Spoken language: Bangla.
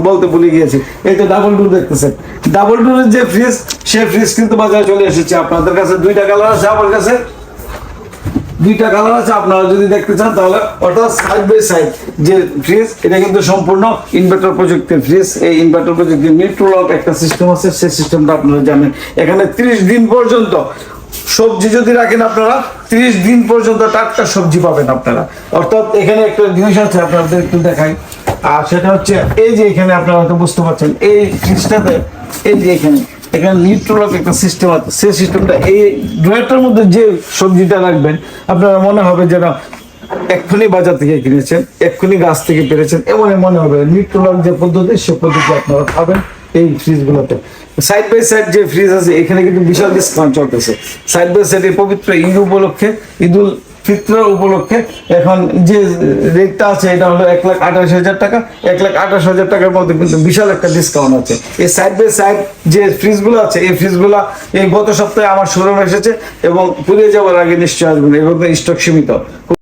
বলতে ভুলে গিয়েছি, এই তো ডাবল ডোর দেখতেছেন, ডাবল ডোরের যে ফ্রিজ, সে ফ্রিজ কিন্তু বাজারে চলে এসেছে। আপনাদের কাছে দুইটা কালার আছে, আমার কাছে দুইটা কালার আছে। আপনারা যদি দেখতে চান তাহলে অর্থাৎ সাইড বাই সাইড যে ফ্রিজ, এটা কিন্তু সম্পূর্ণ ইনভার্টার প্রযুক্তির ফ্রিজ। এই ইনভার্টার প্রযুক্তির নিউট্রোলক একটা সিস্টেম আছে, সেই সিস্টেমটা আপনারা জানেন। এখানে 30 দিন পর্যন্ত সবজি যদি রাখেন আপনারা, 30 দিন পর্যন্ত টাটকা সবজি পাবেন আপনারা। অর্থাৎ এখানে একটা জিনিস আছে আপনাদের একটু দেখাই, আর সেটা হচ্ছে এই যে এখানে আপনারা হয়তো বুঝতে পারছেন, এই ফ্রিজটাতে এই যে এখানে নিউট্রোলক একটা সিস্টেম আছে। সেই সিস্টেমটা এই ড্রয়ারটার মধ্যে যে সবজিটা রাখবেন, আপনারা মনে হবে যেন এক্ষুনি বাজার থেকে কিনেছেন, এক্ষুনি গাছ থেকে পেরেছেন, এমনই মনে হবে। নিউট্রোলক যে পদ্ধতি, সে পদ্ধতি আপনারা পাবেন এই ফ্রিজগুলোতে। সাইড বাই সাইড যে ফ্রিজ আছে, এখানে কিন্তু বিশাল ডিসকাউন্ট চলতেছে। সাইড বাই সাইড এই পবিত্র ঈদ উপলক্ষে, ঈদুল ফিতর উপলক্ষে এখন যে রেটটা আছে, এটা হলো 1,28,000 টাকা। 1,28,000 টাকার মধ্যে কিন্তু বিশাল একটা ডিসকাউন্ট আছে। এই সাইড বাই সাইড যে ফ্রিজগুলো আছে, এই ফ্রিজগুলো এই গত সপ্তাহে আমার শোরুমে এসেছে এবং পুড়িয়ে যাওয়ার আগে নিশ্চয়ই আসবেন, এবং স্টক সীমিত।